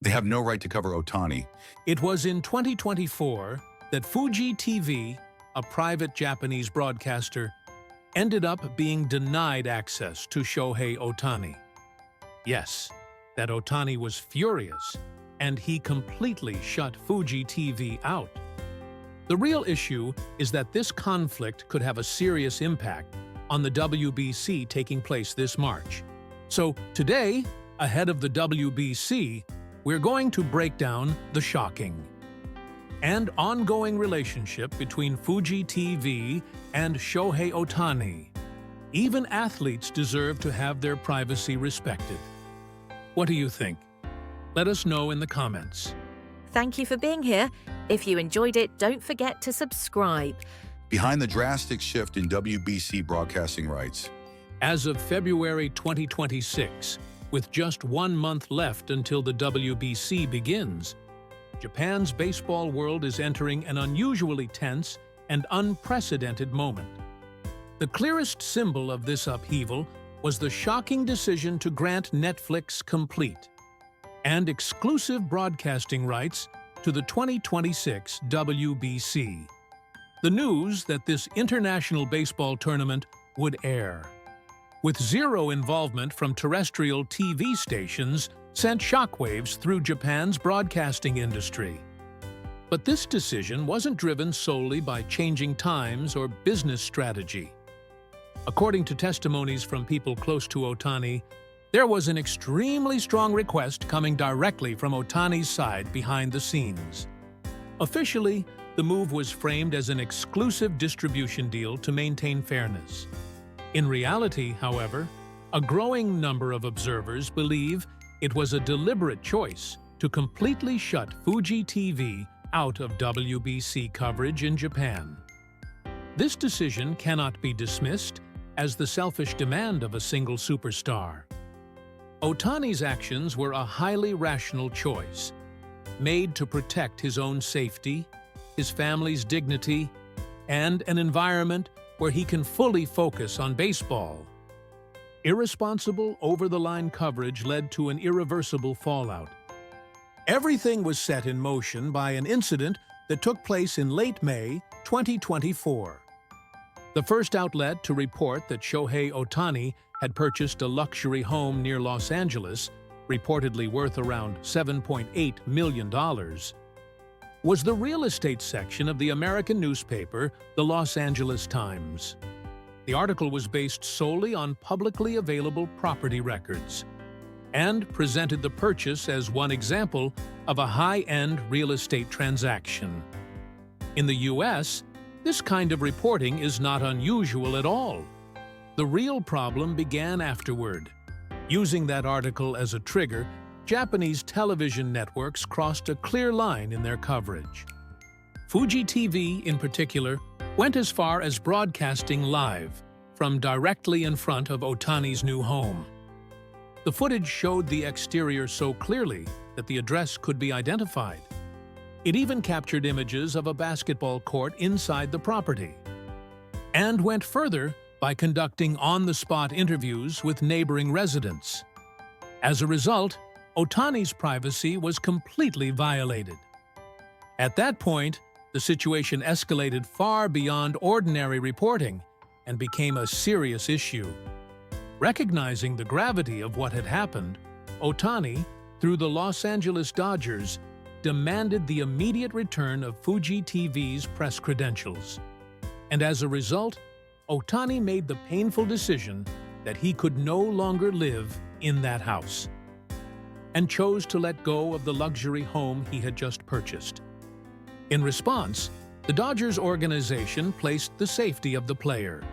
They have no right to cover Ohtani. It was in 2024 that Fuji TV, a private Japanese broadcaster, ended up being denied access to Shohei Ohtani. Yes, that Ohtani was furious, and he completely shut Fuji TV out. The real issue is that this conflict could have a serious impact on the WBC taking place this March. So today, ahead of the WBC, we're going to break down the shocking and ongoing relationship between Fuji TV and Shohei Ohtani. Even athletes deserve to have their privacy respected. What do you think? Let us know in the comments. Thank you for being here. If you enjoyed it, don't forget to subscribe. Behind the drastic shift in WBC broadcasting rights. As of February 2026, with just 1 month left until the WBC begins, Japan's baseball world is entering an unusually tense and unprecedented moment. The clearest symbol of this upheaval was the shocking decision to grant Netflix complete and exclusive broadcasting rights to the 2026 WBC. The news that this international baseball tournament would air, with zero involvement from terrestrial TV stations, sent shockwaves through Japan's broadcasting industry. But this decision wasn't driven solely by changing times or business strategy. According to testimonies from people close to Ohtani, there was an extremely strong request coming directly from Ohtani's side behind the scenes. Officially, the move was framed as an exclusive distribution deal to maintain fairness. In reality, however, a growing number of observers believe it was a deliberate choice to completely shut Fuji TV out of WBC coverage in Japan. This decision cannot be dismissed as the selfish demand of a single superstar. Ohtani's actions were a highly rational choice, made to protect his own safety, his family's dignity, and an environment where he can fully focus on baseball. Irresponsible, over-the-line coverage led to an irreversible fallout. Everything was set in motion by an incident that took place in late May 2024. The first outlet to report that Shohei Ohtani had purchased a luxury home near Los Angeles, reportedly worth around $7.8 million, was the real estate section of the American newspaper, the Los Angeles Times. The article was based solely on publicly available property records and presented the purchase as one example of a high-end real estate transaction. In the U.S., this kind of reporting is not unusual at all. The real problem began afterward. Using that article as a trigger, Japanese television networks crossed a clear line in their coverage. Fuji TV, in particular, went as far as broadcasting live from directly in front of Ohtani's new home. The footage showed the exterior so clearly that the address could be identified. It even captured images of a basketball court inside the property, and went further by conducting on-the-spot interviews with neighboring residents. As a result, Ohtani's privacy was completely violated. At that point, the situation escalated far beyond ordinary reporting and became a serious issue. Recognizing the gravity of what had happened, Ohtani, through the Los Angeles Dodgers, demanded the immediate return of Fuji TV's press credentials. And as a result, Ohtani made the painful decision that he could no longer live in that house, and chose to let go of the luxury home he had just purchased. In response, the Dodgers organization placed the safety of the player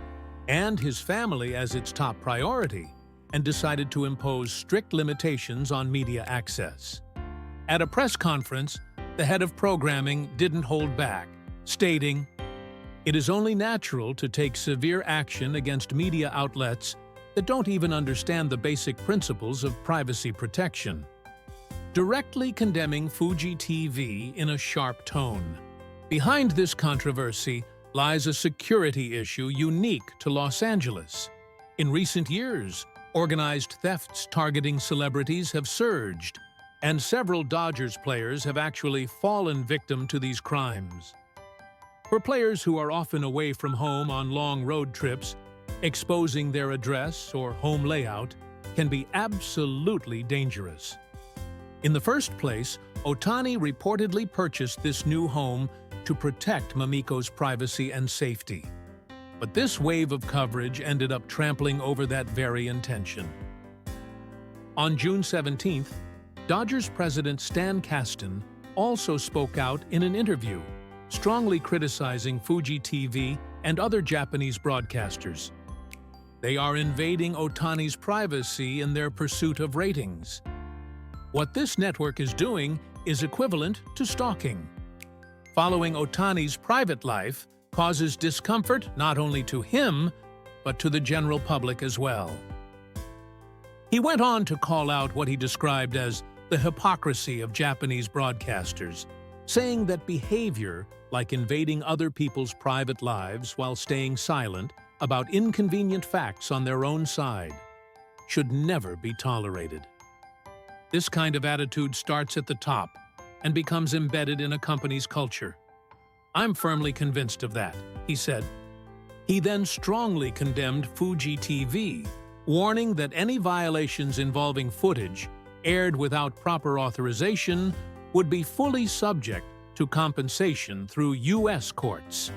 and his family as its top priority and decided to impose strict limitations on media access. At a press conference, the head of programming didn't hold back, stating, "It is only natural to take severe action against media outlets that don't even understand the basic principles of privacy protection," directly condemning Fuji TV in a sharp tone. Behind this controversy lies a security issue unique to Los Angeles. In recent years, organized thefts targeting celebrities have surged, and several Dodgers players have actually fallen victim to these crimes. For players who are often away from home on long road trips, exposing their address or home layout can be absolutely dangerous. In the first place, Ohtani reportedly purchased this new home to protect Mamiko's privacy and safety. But this wave of coverage ended up trampling over that very intention. On June 17th, Dodgers president Stan Kasten also spoke out in an interview, strongly criticizing Fuji TV and other Japanese broadcasters. They are invading Ohtani's privacy in their pursuit of ratings. What this network is doing is equivalent to stalking. Following Ohtani's private life causes discomfort not only to him, but to the general public as well. He went on to call out what he described as the hypocrisy of Japanese broadcasters, saying that behavior like invading other people's private lives while staying silent about inconvenient facts on their own side should never be tolerated. This kind of attitude starts at the top and becomes embedded in a company's culture. I'm firmly convinced of that, he said. He then strongly condemned Fuji TV, warning that any violations involving footage aired without proper authorization would be fully subject to compensation through U.S. courts.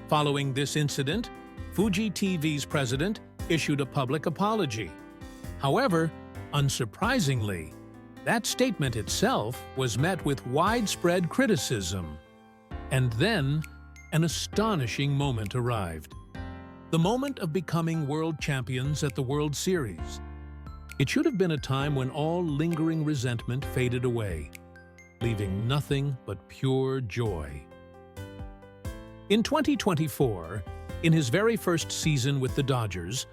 Following this incident, Fuji TV's president issued a public apology. However, unsurprisingly, that statement itself was met with widespread criticism. And then, an astonishing moment arrived. The moment of becoming world champions at the World Series. It should have been a time when all lingering resentment faded away, leaving nothing but pure joy. In 2024, in his very first season with the Dodgers,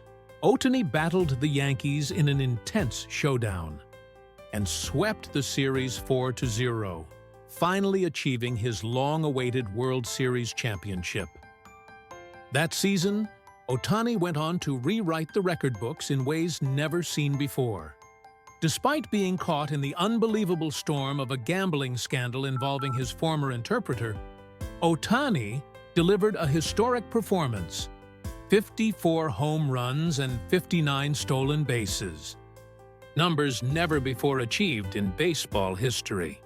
Ohtani battled the Yankees in an intense showdown and swept the series 4-0, finally achieving his long-awaited World Series championship. That season, Ohtani went on to rewrite the record books in ways never seen before. Despite being caught in the unbelievable storm of a gambling scandal involving his former interpreter, Ohtani delivered a historic performance: 54 home runs and 59 stolen bases. Numbers never before achieved in baseball history.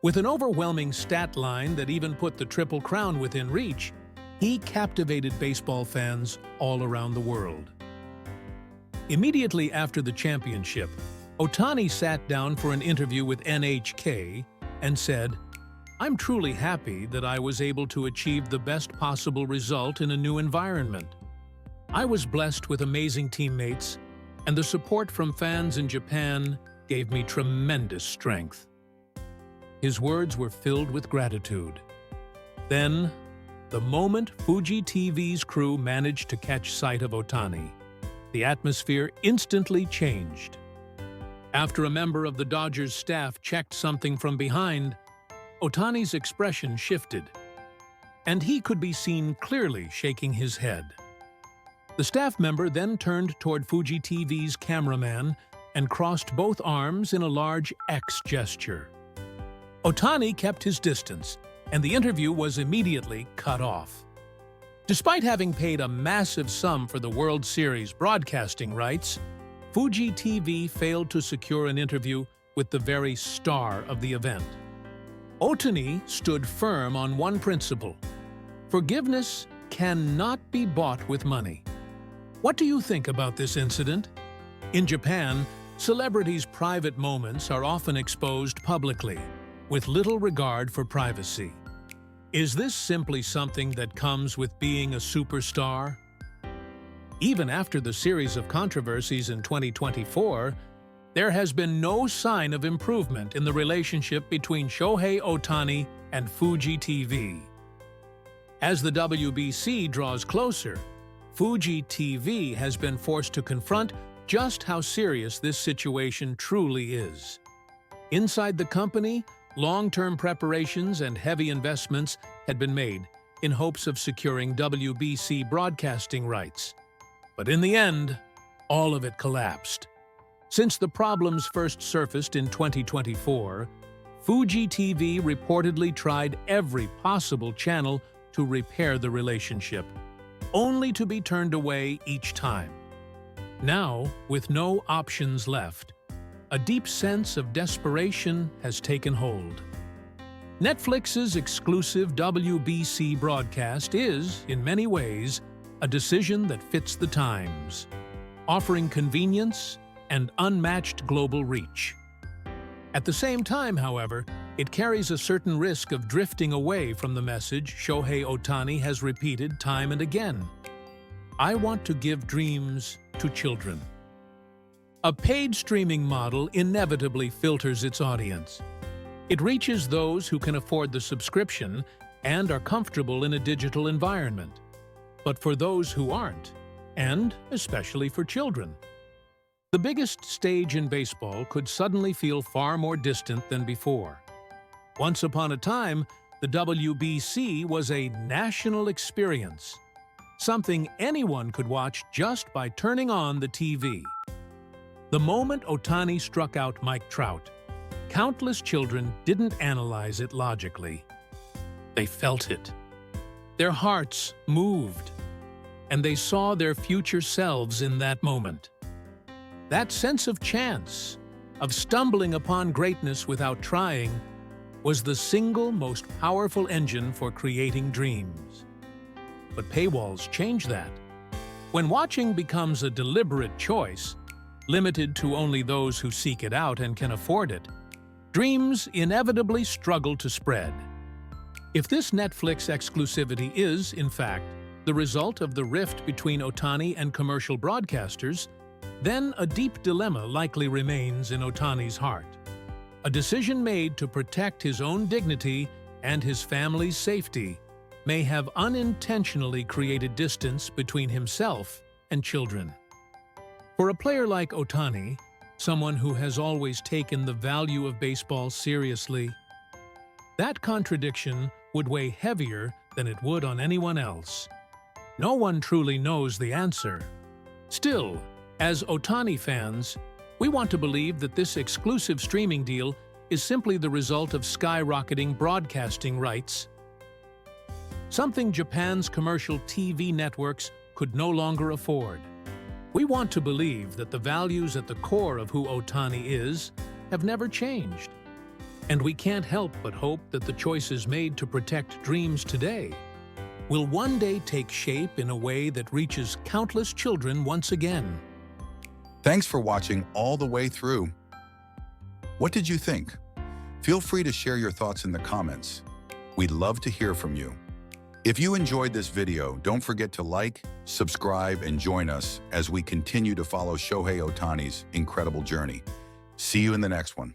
With an overwhelming stat line that even put the Triple Crown within reach, he captivated baseball fans all around the world. Immediately after the championship, Ohtani sat down for an interview with NHK and said, "I'm truly happy that I was able to achieve the best possible result in a new environment. I was blessed with amazing teammates, and the support from fans in Japan gave me tremendous strength." His words were filled with gratitude. Then, the moment Fuji TV's crew managed to catch sight of Ohtani, the atmosphere instantly changed. After a member of the Dodgers staff checked something from behind, Ohtani's expression shifted, and he could be seen clearly shaking his head. The staff member then turned toward Fuji TV's cameraman and crossed both arms in a large X gesture. Ohtani kept his distance, and the interview was immediately cut off. Despite having paid a massive sum for the World Series broadcasting rights, Fuji TV failed to secure an interview with the very star of the event. Ohtani stood firm on one principle: forgiveness cannot be bought with money. What do you think about this incident? In Japan, celebrities' private moments are often exposed publicly, with little regard for privacy. Is this simply something that comes with being a superstar? Even after the series of controversies in 2024, there has been no sign of improvement in the relationship between Shohei Ohtani and Fuji TV. As the WBC draws closer, Fuji TV has been forced to confront just how serious this situation truly is. Inside the company, long-term preparations and heavy investments had been made in hopes of securing WBC broadcasting rights. But in the end, all of it collapsed. Since the problems first surfaced in 2024, Fuji TV reportedly tried every possible channel to repair the relationship, only to be turned away each time. Now, with no options left, a deep sense of desperation has taken hold. Netflix's exclusive WBC broadcast is, in many ways, a decision that fits the times, offering convenience and unmatched global reach. At the same time, however, it carries a certain risk of drifting away from the message Shohei Ohtani has repeated time and again: "I want to give dreams to children." A paid streaming model inevitably filters its audience. It reaches those who can afford the subscription and are comfortable in a digital environment. But for those who aren't, and especially for children, the biggest stage in baseball could suddenly feel far more distant than before. Once upon a time, the WBC was a national experience, something anyone could watch just by turning on the TV. The moment Ohtani struck out Mike Trout, countless children didn't analyze it logically. They felt it. Their hearts moved, and they saw their future selves in that moment. That sense of chance, of stumbling upon greatness without trying, was the single most powerful engine for creating dreams. But paywalls change that. When watching becomes a deliberate choice, limited to only those who seek it out and can afford it, dreams inevitably struggle to spread. If this Netflix exclusivity is, in fact, the result of the rift between Ohtani and commercial broadcasters, then a deep dilemma likely remains in Ohtani's heart. A decision made to protect his own dignity and his family's safety may have unintentionally created distance between himself and children. For a player like Ohtani, someone who has always taken the value of baseball seriously, that contradiction would weigh heavier than it would on anyone else. No one truly knows the answer. Still, as Ohtani fans, we want to believe that this exclusive streaming deal is simply the result of skyrocketing broadcasting rights, something Japan's commercial TV networks could no longer afford. We want to believe that the values at the core of who Ohtani is have never changed. And we can't help but hope that the choices made to protect dreams today will one day take shape in a way that reaches countless children once again. Thanks for watching all the way through. What did you think? Feel free to share your thoughts in the comments. We'd love to hear from you. If you enjoyed this video, don't forget to like, subscribe, and join us as we continue to follow Shohei Ohtani's incredible journey. See you in the next one.